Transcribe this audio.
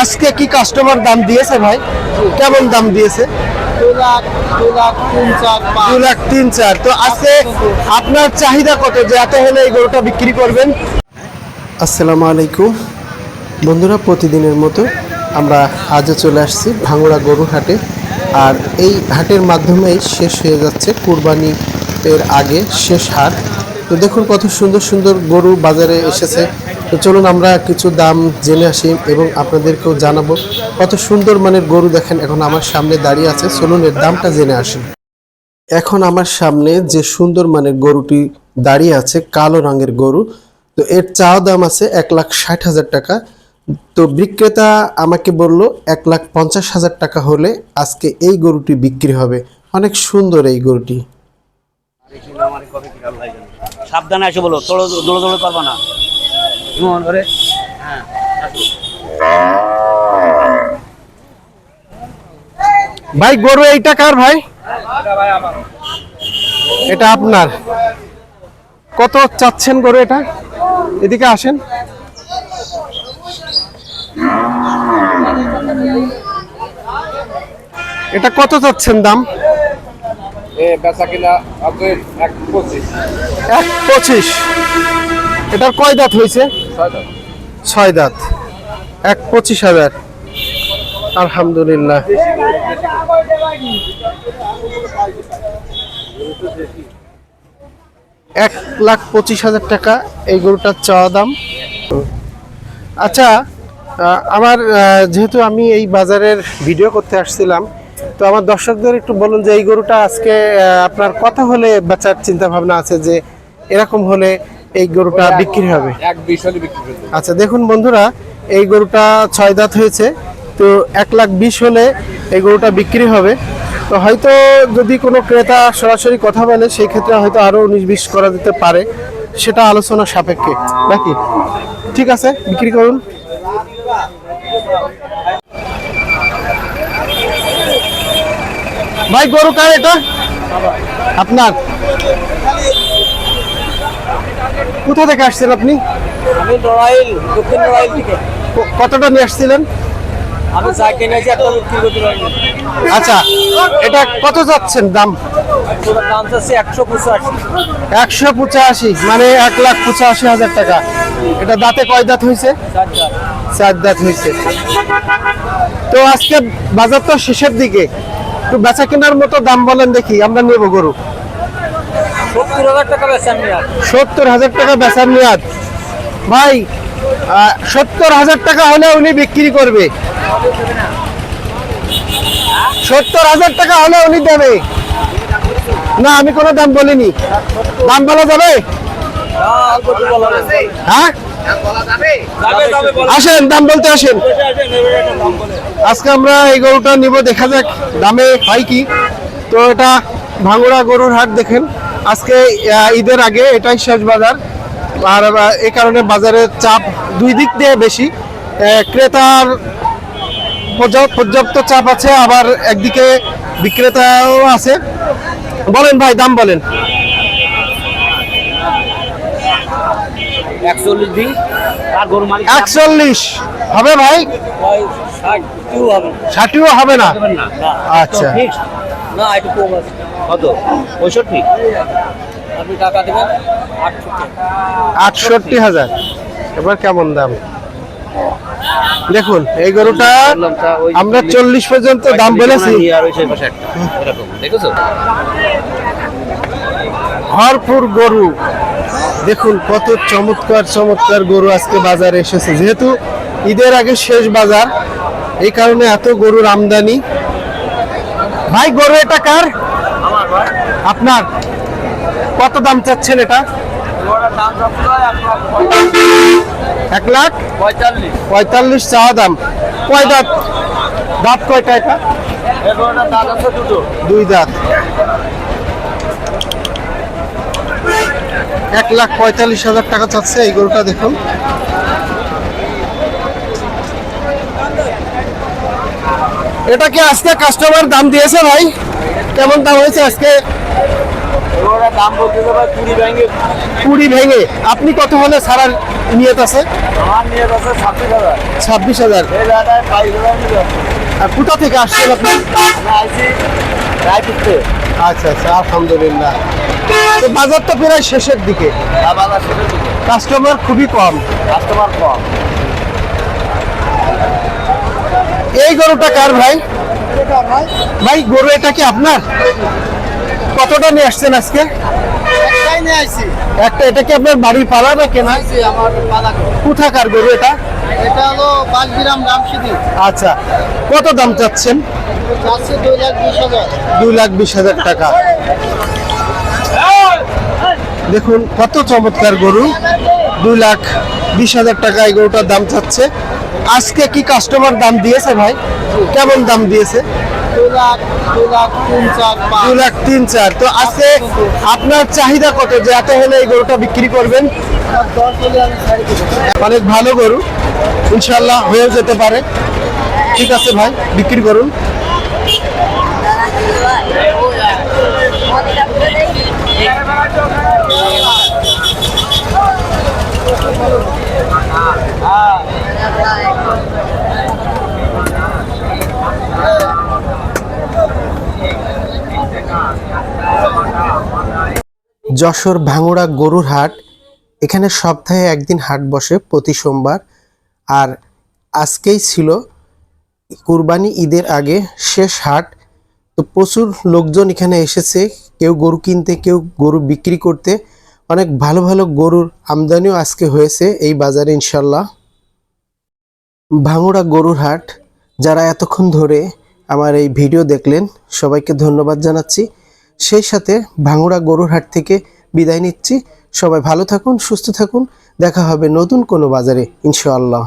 আজকে কি কাস্টমার দাম দিয়েছে ভাই? কেমন দাম দিয়েছে? 2,03,400। তো আজকে আপনার চাহিদা কত যে এত হলে এই গরুটা বিক্রি করবেন? আসসালামু আলাইকুম বন্ধুরা, প্রতিদিনের মতো আমরা আজও চলে আসছি ভাঙ্গুড়া গরুর হাটে। আর এই হাটের মাধ্যমেই শেষ হয়ে যাচ্ছে কুরবানি এর আগে শেষ হাট। তো দেখুন কত সুন্দর সুন্দর গরু বাজারে এসেছে। তো চলুন আমরা কিছু দাম জেনে আসি এবং আপনাদেরকেও জানাবো কত সুন্দর মানের গরু দেখেন এখন আমার সামনে দাঁড়িয়ে আছে। চলুন এর দামটা জেনে আসি। এখন আমার সামনে যে সুন্দর মানের গরুটি দাঁড়িয়ে আছে, কালো রঙের গরু, তো এর চাওয়া দাম আছে 1,60,000 টাকা। তো বিক্রেতা আমাকে বলল 1,50,000 টাকা হলে আজকে এই গরুটি বিক্রি হবে। অনেক সুন্দর এই গরুটি। সাবধানে আসো, বলো দৌড়ে পারবা না। ভাই গরু এইটা কার ভাই? এটা আপনার? কত চাচ্ছেন গরু এটা? এদিকে আসেন। এটা কত চাচ্ছেন দাম? বেচা কিনা আপনার 1,25,000। এটার কয় দাঁত হয়েছে? 6 দাঁত। 1,25,000। আলহামদুলিল্লাহ। $1,25,000 টাকা এই গরুটার চাওয়া দাম। আচ্ছা, আমার যেহেতু আমি এই বাজারের ভিডিও করতে আসছিলাম, তো আমার দর্শকদের একটু বলুন যে এই গরুটা আজকে আপনার কত হলে বেচার চিন্তা ভাবনা আছে, যে এরকম হলে এই গরুটা বিক্রি হবে? 1,20,000 হলে বিক্রি করবে। আচ্ছা দেখুন বন্ধুরা, এই গরুটা 6 দাঁত হয়েছে, তো 1,20,000 হলে এই গরুটা বিক্রি হবে। তো হয়তো যদি কোনো ক্রেতা সরাসরি কথা বলে সেই ক্ষেত্রে হয়তো আরও 19-20 করা যেতে পারে, সেটা আলোচনা সাপেক্ষে নাকি। ঠিক আছে, বিক্রি করুন। ভাই গরু কার এটা? আপনার? কোথা থেকে আসছেন আপনি? আমি নড়াইল, দক্ষিণ নড়াইল থেকে। কতটা নিয়ে আসছিলেন? আমি সাইকেল নিয়েছি, একটা বিক্রি করতে পারিনি। আচ্ছা, এটা কত যাচ্ছেন দাম? ওটার দাম চাচ্ছি 185। 185 মানে 1,85,000 টাকা। এটা দাঁতে কয় দাঁত হয়েছে? 4 দাঁত হয়েছে। তো আজকে বাজার তো শেষের দিকে, একটু বেচা কেনার মতো দাম বলেন দেখি, আমরা নেব গরু। 70,000 টাকা বেচা নিয়ে। 70,000 টাকা বেচার নিয়াত ভাই। 70,000 টাকা হলে উনি বিক্রি করবে। 70,000 টাকা হলে উনি দেবে না, আমি কোনো দাম বলিনি। দাম বলা যাবে? হ্যাঁ আসেন, দাম বলতে আসেন। আজকে আমরা এই গরুটা নিব, দেখা যাক দামে হয় কি। তো এটা ভাঙ্গুড়া গরুর হাট। দেখেন আজকে ঈদের আগে এটাই শেষ বাজার, আর এই কারণে বাজারের চাপ দুই দিক দিয়ে বেশি। ক্রেতার পর্যাপ্ত চাপ আছে, আবার একদিকে বিক্রেতাও আছে। বলেন ভাই, দাম বলেন। 41 দিন আর গরু মালিক 41 হবে ভাই? 60ও হবে না? আচ্ছা না, একটু কম আছে। কত? 65। আপনি টাকা দেবেন 68,000। এবার কেমন দাম দেখুন। এই গরুটা আমরা 40 পর্যন্ত দাম বলেছি। ভরপুর গরু দেখুন, কত চমৎকার চমৎকার গরু আজকে বাজারে এসেছে। যেহেতু ঈদের আগে শেষ বাজার, এই কারণে এত গরুর আমদানি। ভাই গরু এটা কার? আপনার? কত দাম চাচ্ছেন এটা? 1,45,000 চাওয়া দাম। কয় দাঁত? দাঁত কয়টা এটা? 2 দাঁত। 1,45,000 টাকা চাচ্ছে এই গরুটা। দেখুন এটা কি আজকে কাস্টমার দাম দিয়েছে ভাই? কেমন দাম হয়েছে আজকে? এগুলোর দাম বলতে ভাই 20 ভেঙে। 20 ভেঙে আপনি কত হলে ছাড়ার নিয়ত আছে? আমার নিয়ে আছে 26,000। 26,000। এই জায়গায় 22,000 নিয়ে আর কোথা থেকে আসছেন আপনি? আমি আইছি রায়পুরতে। আচ্ছা আচ্ছা, আলহামদুলিল্লাহ। তো বাজার তো প্রায় শেষের দিকে, বাজার শেষের দিকে, কাস্টমার খুবই কম। কাস্টমার কম। এই গরুটা কার ভাই? ভাই গরু এটা কি আপনার? কতটা নিয়ে আসছেন আজকে? একটাই নিয়ে আইছি। একটা। এটা কি আপনার বাড়ির পালা না কেনা? আইছি আমার বাজার। কোথাকার গরু এটা? এটা হলো বাগবিরাম রামসিদি। আচ্ছা, কত দাম চাচ্ছেন? চাচ্ছে 2,20,000। 2,20,000 টাকা। দেখুন কত চমৎকার গরু, 2,20,000 টাকা এই গরুটার দাম চাচ্ছে। আজকে কি কাস্টমার দাম দিয়েছে ভাই? কেমন দাম দিয়েছে? 2,03,4,5। তো আজকে আপনার চাহিদা কত যে এত হলে এই গরুটা বিক্রি করবেন? 10 হলে আমি ছাড়ি দেব। অনেক ভালো গরু, ইনশাল্লাহ হয়েও যেতে পারে। ঠিক আছে ভাই, বিক্রি করুন। যশোর ভাঙড়া গরুর হাট, এখানে সপ্তাহে একদিন হাট বসে প্রতি সোমবার। আর আজকেই ছিল কুরবানি ঈদের আগে শেষ হাট। তো প্রচুর লোকজন এখানে এসেছে, কেউ গরু কিনতে, কেউ গরু বিক্রি করতে। অনেক ভালো ভালো গরুর আমদানিও আজকে হয়েছে এই বাজারে ইনশাল্লাহ। ভাঙড়া গরুর হাট, যারা এতক্ষণ ধরে আমার এই ভিডিও দেখলেন সবাইকে ধন্যবাদ জানাচ্ছি। সেই সাথে ভাঙড়া গরুর হাট থেকে বিদায় নিচ্ছি। সবাই ভালো থাকুন, সুস্থ থাকুন। দেখা হবে নতুন কোনো বাজারে ইনশাআল্লাহ।